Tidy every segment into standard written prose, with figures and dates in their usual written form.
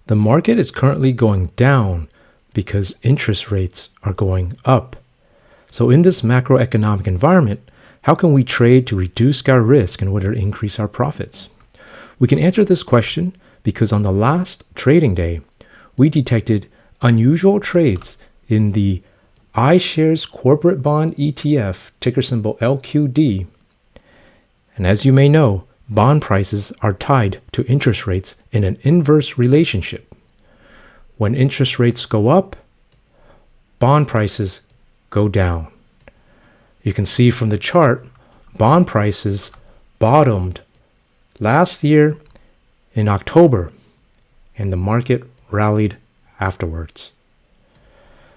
The market is currently going down because interest rates are going up. So in this macroeconomic environment, how can we trade to reduce our risk in order to increase our profits? We can answer this question because on the last trading day, we detected unusual trades in the iShares Corporate Bond ETF, ticker symbol LQD. And as you may know, bond prices are tied to interest rates in an inverse relationship. When interest rates go up, bond prices go down. You can see from the chart, bond prices bottomed last year in October, and the market rallied afterwards.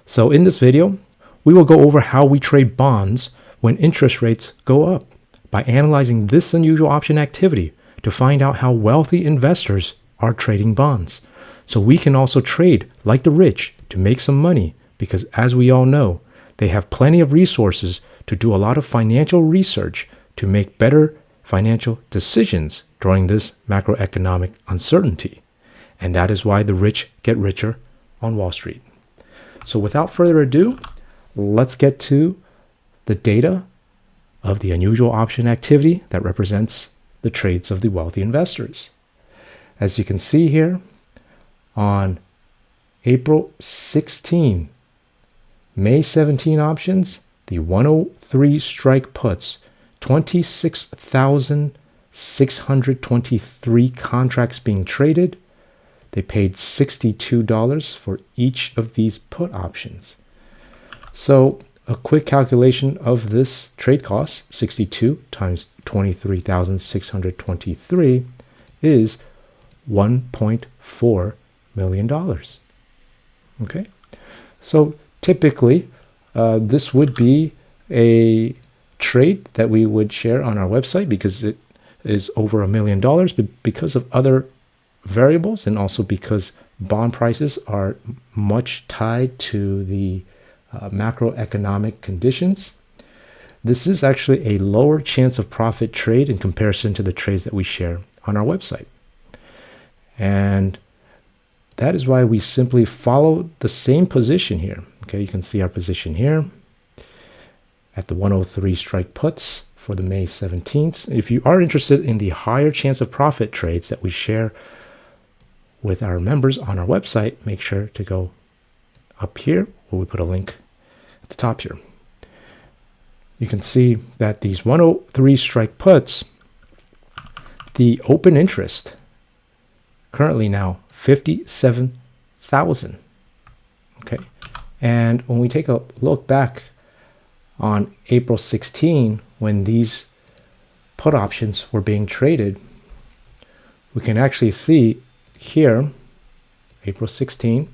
So in this video, we will go over how we trade bonds when interest rates go up by analyzing this unusual option activity to find out how wealthy investors are trading bonds. So we can also trade like the rich to make some money because, as we all know, they have plenty of resources to do a lot of financial research to make better financial decisions during this macroeconomic uncertainty. And that is why the rich get richer on Wall Street. So without further ado, let's get to the data of the unusual option activity that represents the trades of the wealthy investors. As you can see here, on April 16, May 17 options, the 103 strike puts, 26,623 contracts being traded. They paid $62 for each of these put options. So a quick calculation of this trade cost, 62 times 23,623 is $1.4 million. Okay, so typically this would be a trade that we would share on our website because it is over $1 million, but because of other variables and also because bond prices are much tied to the macroeconomic conditions, this is actually a lower chance of profit trade in comparison to the trades that we share on our website. And that is why we simply follow the same position here. Okay, you can see our position here at the 103 strike puts for the May 17th. If you are interested in the higher chance of profit trades that we share with our members on our website, make sure to go up here where we put a link at the top here. You can see that these 103 strike puts, the open interest currently now 57,000. Okay, and when we take a look back on April 16, when these put options were being traded, we can actually see here, April 16,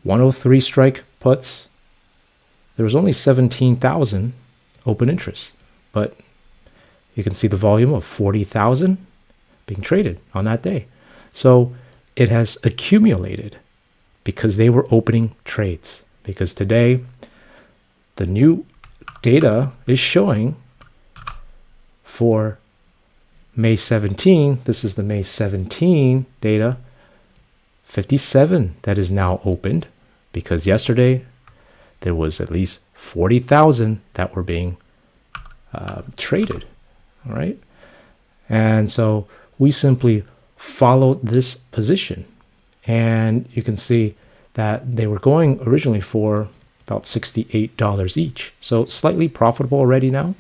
103 strike puts, there was only 17,000 open interest, but you can see the volume of 40,000 being traded on that day. So it has accumulated because they were opening trades. Because today, the new data is showing for May 17, this is the May 17 data, 57 that is now opened, because yesterday there was at least 40,000 that were being traded. All right. And so we simply followed this position, and you can see that they were going originally for about $68 each. So slightly profitable already now.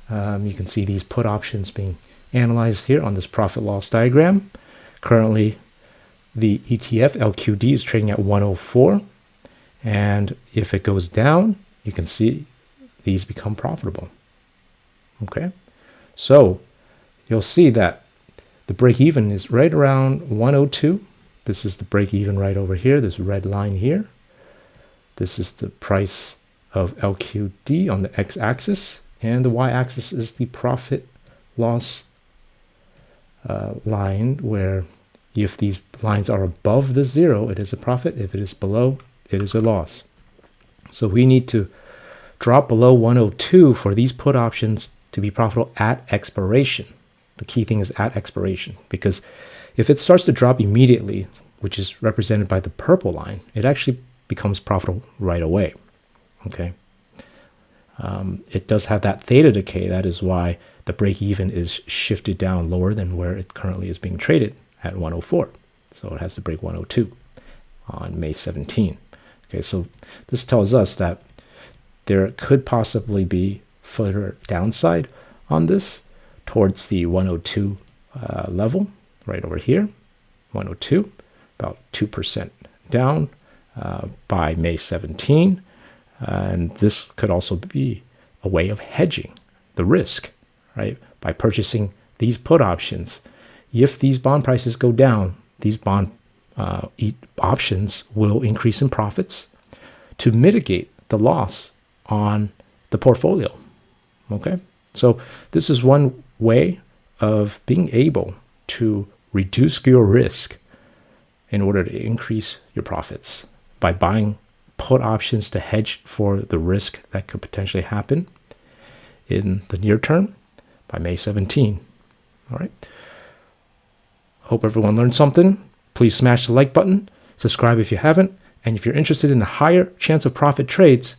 You can see these put options being analyzed here on this profit loss diagram. Currently, the ETF LQD is trading at 104. And if it goes down, you can see these become profitable. Okay, so you'll see that the break even is right around 102. This is the break even right over here, this red line here. This is the price of LQD on the x-axis, and the y-axis is the profit loss line, where if these lines are above the zero, it is a profit. If it is below, it is a loss. So we need to drop below 102 for these put options to be profitable at expiration. The key thing is at expiration, because If it starts to drop immediately, which is represented by the purple line, it actually becomes profitable right away. Okay. It does have that theta decay. That is why the break even is shifted down lower than where it currently is being traded at 104. So it has to break 102 on May 17. Okay, so this tells us that there could possibly be further downside on this towards the 102 level right over here, 102, about 2% down by May 17. And this could also be a way of hedging the risk, right? By purchasing these put options. If these bond prices go down, these bond options will increase in profits to mitigate the loss on the portfolio. Okay, so this is one way of being able to reduce your risk in order to increase your profits by buying put options to hedge for the risk that could potentially happen in the near term by May 17. All right. Hope everyone learned something. Please smash the like button, subscribe if you haven't, and if you're interested in the higher chance of profit trades,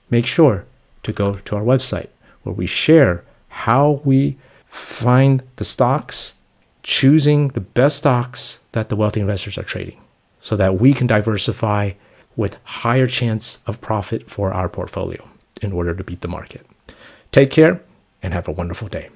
make sure to go to our website where we share how we find the stocks, choosing the best stocks that the wealthy investors are trading so that we can diversify with higher chance of profit for our portfolio in order to beat the market. Take care and have a wonderful day.